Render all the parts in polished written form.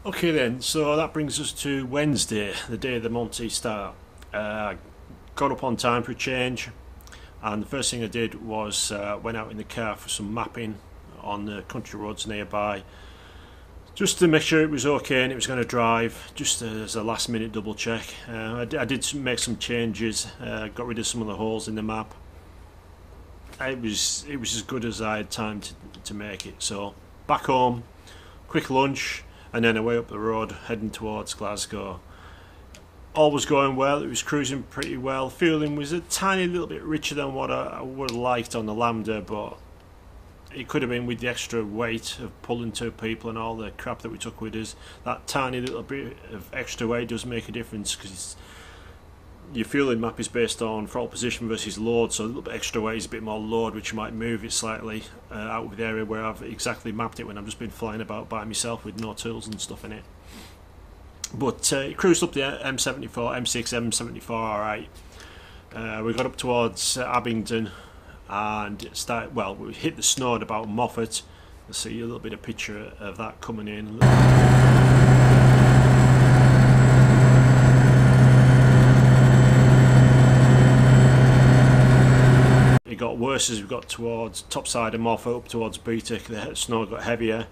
Okay then, so that brings us to Wednesday, the day of the Monte start. Got up on time for a change, and the first thing I did was went out in the car for some mapping on the country roads nearby, just to make sure it was okay and it was going to drive, just as a last minute double check. I did make some changes, got rid of some of the holes in the map. It was as good as I had time to make it. So back home, quick lunch, and then away up the road heading towards Glasgow. All was going well, it was cruising pretty well. Fueling was a tiny little bit richer than what I would have liked on the Lambda, but it could have been with the extra weight of pulling two people and all the crap that we took with us. That tiny little bit of extra weight does make a difference, because your fueling map is based on throttle position versus load, so a little bit extra weight is a bit more load, which might move it slightly out of the area where I've exactly mapped it when I've just been flying about by myself with no tools and stuff in it. But it cruised up the M74, M6, M74 alright. We got up towards Abingdon and we hit the snow at about Moffat. You'll see a little bit of picture of that coming in. It got worse as we got towards top side of Moffat, up towards Beta. The snow got heavier.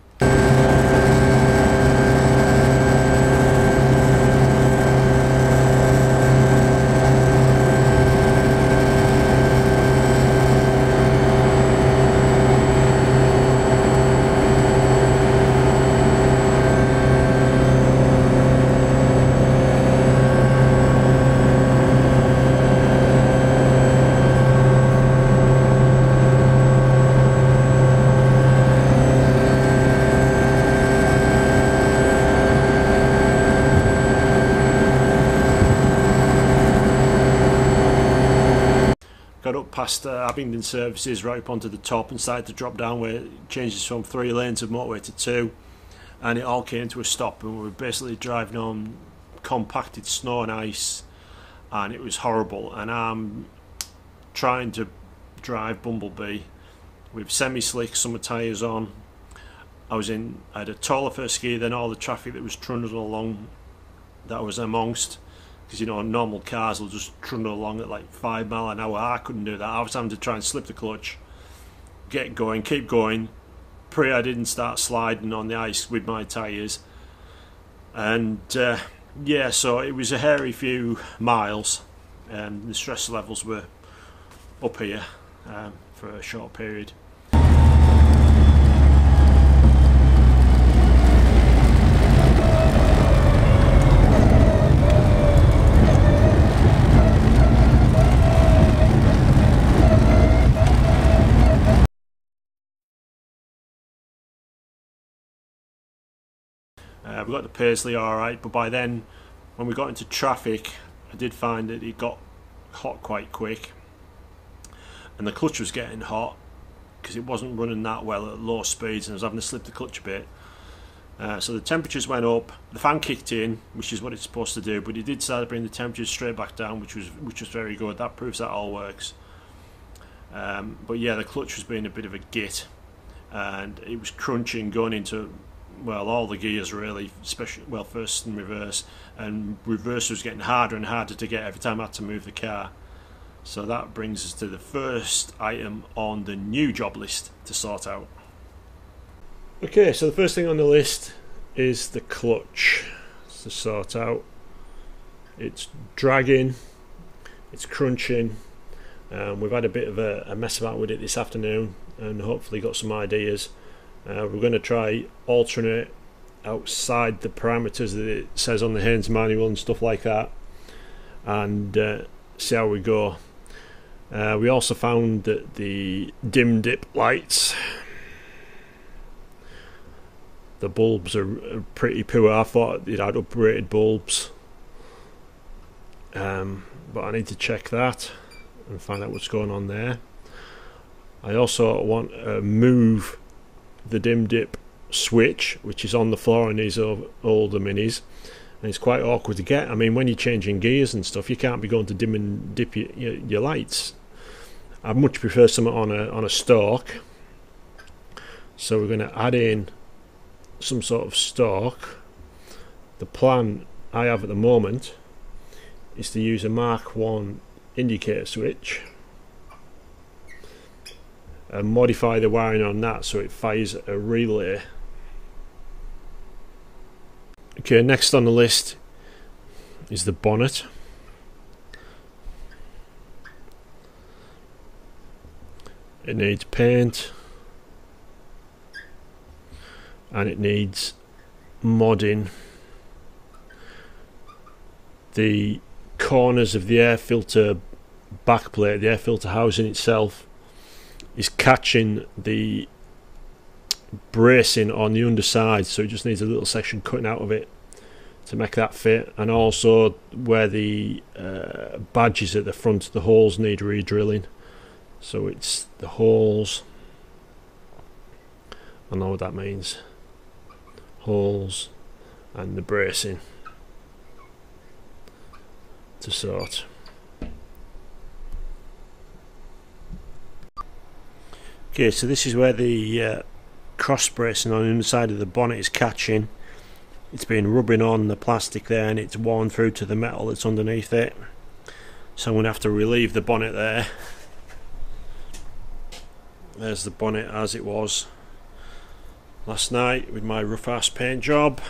Got up past Abingdon services, right up onto the top, and started to drop down where it changes from 3 lanes of motorway to 2, and it all came to a stop, and we were basically driving on compacted snow and ice, and it was horrible. And I'm trying to drive Bumblebee with semi-slick summer tyres on. I had a taller first gear than all the traffic that was trundling along that I was amongst. Because, you know, normal cars will just trundle along at like 5 miles an hour. I couldn't do that. I was having to try and slip the clutch, get going, keep going, pray I didn't start sliding on the ice with my tyres. And yeah, so it was a hairy few miles, and the stress levels were up here for a short period. We got to Paisley alright, but by then, when we got into traffic, I did find that it got hot quite quick, and the clutch was getting hot because it wasn't running that well at low speeds, and I was having to slip the clutch a bit. So the temperatures went up, the fan kicked in, which is what it's supposed to do, but it did start to bring the temperatures straight back down, which was very good. That proves that all works. But yeah, the clutch was being a bit of a git, and it was crunching going into, well, all the gears really, especially, well, first and reverse was getting harder and harder to get every time I had to move the car. So that brings us to the first item on the new job list to sort out. Okay, so the first thing on the list is the clutch to sort out. It's dragging, it's crunching. We've had a bit of a mess about with it this afternoon, and hopefully got some ideas. We're going to try alternate outside the parameters that it says on the Haynes manual and stuff like that, and see how we go. We also found that the dim dip lights, the bulbs are pretty poor. I thought it had uprated bulbs, but I need to check that and find out what's going on there. I also want to move the dim dip switch, which is on the floor in these older minis, and it's quite awkward to get. I mean, when you're changing gears and stuff, you can't be going to dim and dip your lights. I much prefer something on a stalk, so we're going to add in some sort of stalk. the plan I have at the moment is to use a Mark 1 indicator switch and modify the wiring on that so it fires a relay. Okay, next on the list is the bonnet. It needs paint and it needs modding. The corners of the air filter backplate, the air filter housing itself, is catching the bracing on the underside, so it just needs a little section cutting out of it to make that fit. And also where the badges at the front, the holes need re-drilling. So it's the holes, I know what that means, holes and the bracing to sort. Okay, so this is where the cross bracing on the underside of the bonnet is catching. It's been rubbing on the plastic there and it's worn through to the metal that's underneath it. So I'm going to have to relieve the bonnet there. There's the bonnet as it was last night with my rough ass paint job.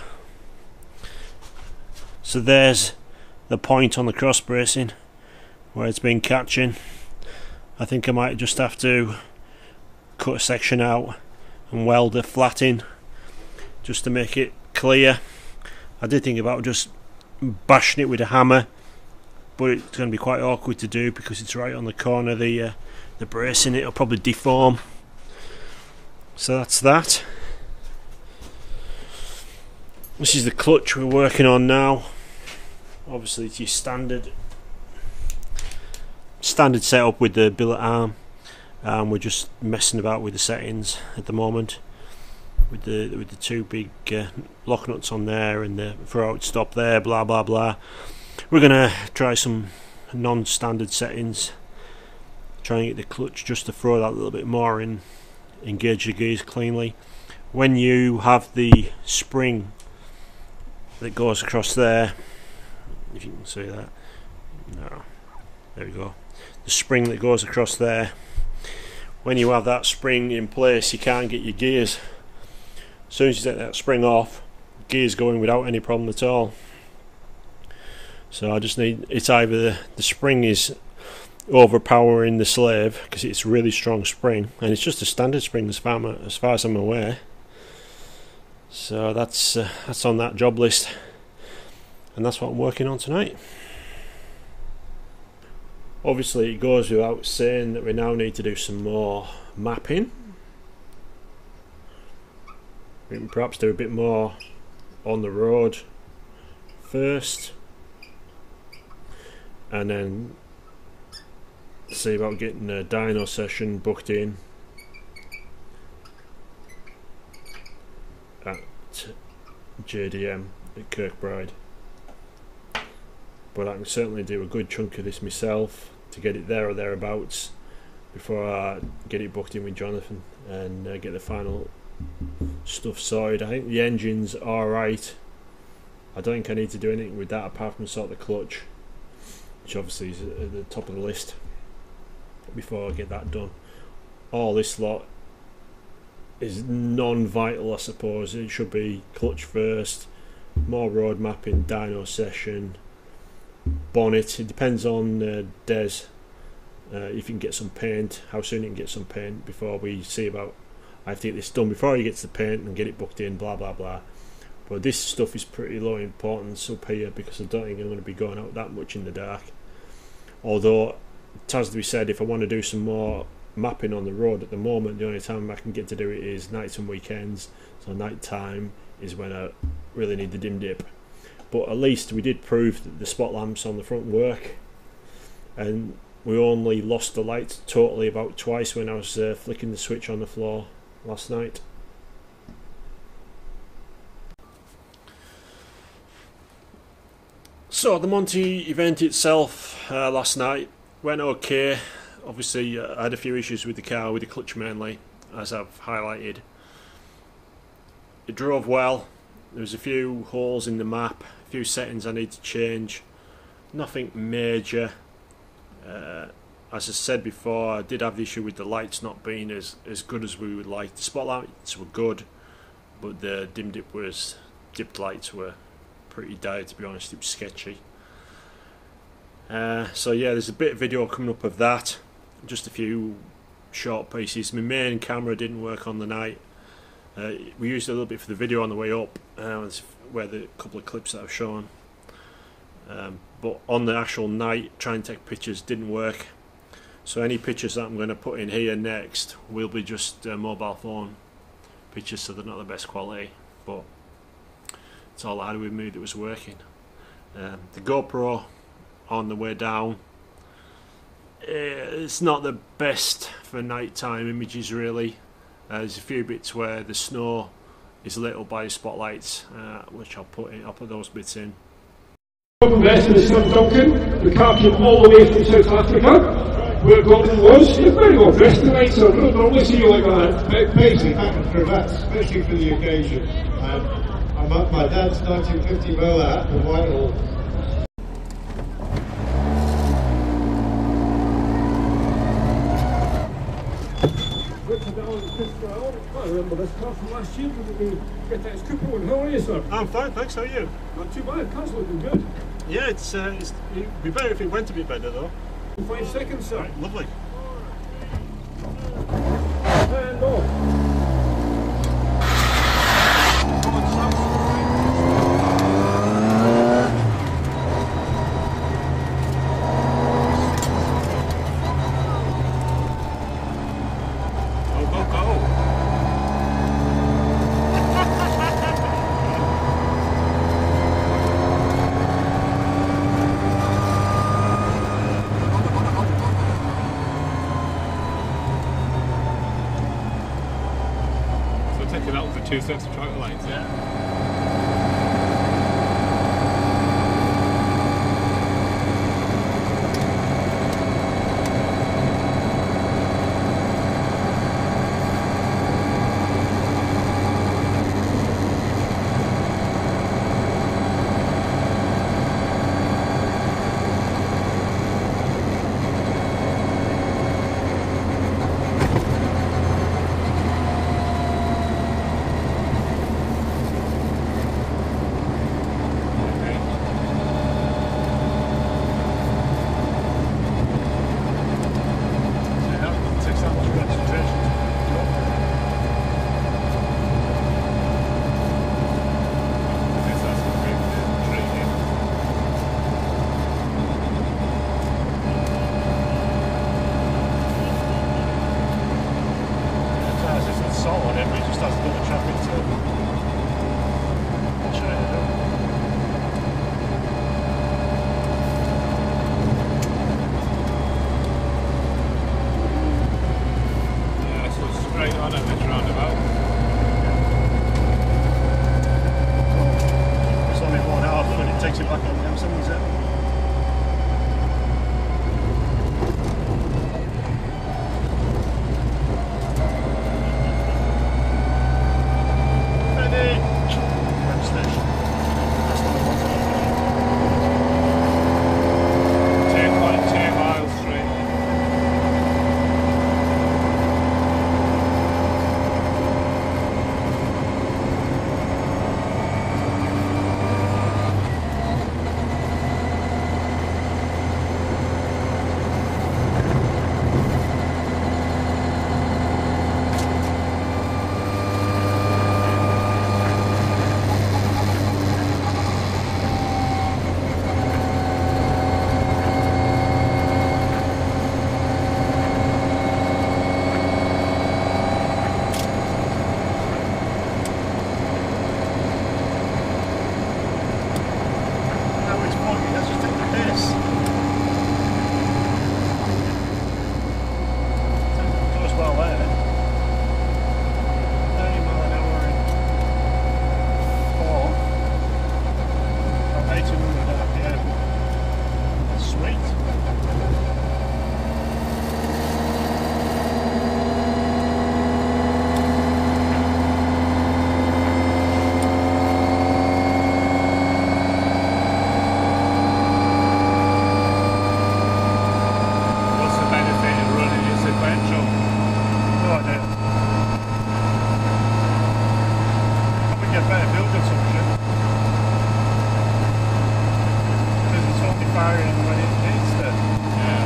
So there's the point on the cross bracing where it's been catching. I think I might just have to cut a section out and weld it flat in just to make it clear. I did think about just bashing it with a hammer, but it's going to be quite awkward to do because it's right on the corner, the bracing. It'll probably deform. So that's that. This is the clutch we're working on now. Obviously it's your standard setup with the billet arm. We're just messing about with the settings at the moment with the two big lock nuts on there and the throw out stop there, blah blah blah. We're gonna try some non-standard settings, try and get the clutch just to throw that a little bit more in, engage the gears cleanly. When you have the spring that goes across there, if you can see that, no, there we go, the spring that goes across there, when you have that spring in place you can't get your gears. As soon as you take that spring off, gears going without any problem at all. So I just need, it's either the spring is overpowering the slave because it's a really strong spring, and it's just a standard spring as far as I'm aware. So that's on that job list, and that's what I'm working on tonight. Obviously it goes without saying that we now need to do some more mapping. We can perhaps do a bit more on the road first, and then see about getting a dyno session booked in at JDM at Kirkbride. But I can certainly do a good chunk of this myself to get it there or thereabouts before I get it booked in with Jonathan and get the final stuff sorted. I think the engine's alright. I don't think I need to do anything with that apart from sort the clutch, which obviously is at the top of the list before I get that done. All this lot is non-vital, I suppose. It should be clutch first, more road mapping, dyno session, bonnet. It depends on Des, if you can get some paint, how soon you can get some paint before we see about, I have to get this done before he gets the paint and get it booked in, blah blah blah. But this stuff is pretty low importance up here because I don't think I'm going to be going out that much in the dark. Although it has to be said, if I want to do some more mapping on the road at the moment, the only time I can get to do it is nights and weekends. So night time is when I really need the dim dip. But at least we did prove that the spot lamps on the front work, and we only lost the lights totally about twice when I was flicking the switch on the floor last night. So the Monte event itself last night went okay. Obviously I had a few issues with the car, with the clutch mainly, as I've highlighted. It drove well, There was a few holes in the map, a few settings I need to change. Nothing major. As I said before, I did have the issue with the lights not being as good as we would like. The spotlights were good, but the dipped lights were pretty dire, to be honest. It was sketchy. So yeah, there's a bit of video coming up of that. Just a few short pieces. My main camera didn't work on the night. We used it a little bit for the video on the way up, where the couple of clips that I've shown. But on the actual night, trying to take pictures didn't work. So any pictures that I'm going to put in here next will be just mobile phone pictures, so they're not the best quality. But it's all I had with me that was working. The GoPro on the way down, it's not the best for nighttime images really. There's a few bits where the snow is lit up by the spotlights, which I'll put those bits in. West of the Sun Duncan, the car came all the way from South Africa, where Gordon was. You're very well dressed tonight, so I don't normally see you like that. Paisley hat and cravat, especially for the occasion. I'm at my dad's 1950 bowler hat with Whitehall. I remember this car from last year. Did we get that? It's Cooper one. How are you, sir? I'm fine, thanks. How are you? Not too bad. Car's looking good. Yeah, it'd be better if it went a bit better though. 5 seconds, sir. Right, lovely. And off. Taking out the 2 sets of tractor lights, yeah? get better fuel consumption because it's only firing when it needs to. Yeah.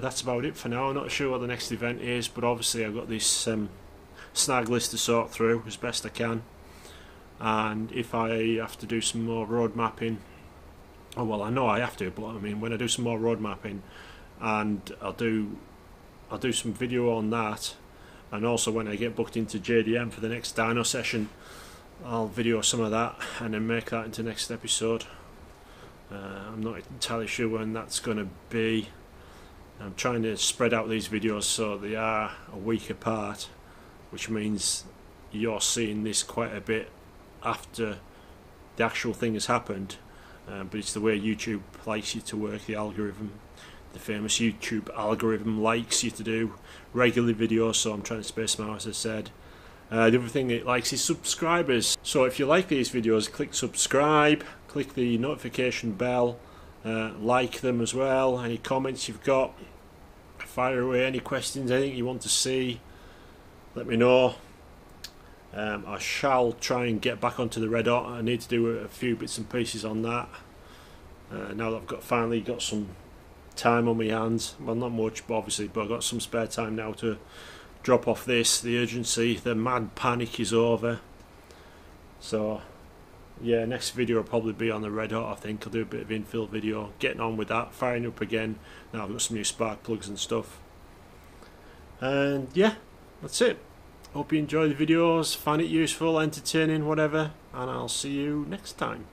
That's about it for now. I'm not sure what the next event is, but obviously I've got this snag list to sort through as best I can, and if I have to do some more road mapping, oh well, I know I have to, but I mean when I do some more road mapping, and I'll do some video on that, and also when I get booked into JDM for the next dyno session, I'll video some of that and then make that into next episode. I'm not entirely sure when that's going to be. I'm trying to spread out these videos so they are a week apart, which means you're seeing this quite a bit after the actual thing has happened, but it's the way YouTube likes you to work, the algorithm. The famous YouTube algorithm likes you to do regular videos, so I'm trying to space them out, as I said. The other thing it likes is subscribers, so if you like these videos, click subscribe, click the notification bell, like them as well. Any comments you've got, fire away. Any questions, anything you want to see, let me know. I shall try and get back onto the Red Hot. I need to do a few bits and pieces on that now that I've finally got some time on my hands. Well, not much, but obviously, but I've got some spare time now to drop off this. The urgency, the mad panic is over. So yeah, next video will probably be on the Red Hot. I think I'll do a bit of infill video, getting on with that, firing up again. Now I've got some new spark plugs and stuff. And yeah, that's it. Hope you enjoy the videos, find it useful, entertaining, whatever, and I'll see you next time.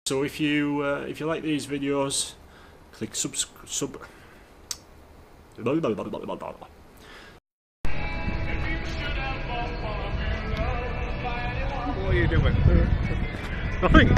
So if you like these videos, click What are you doing? Nothing.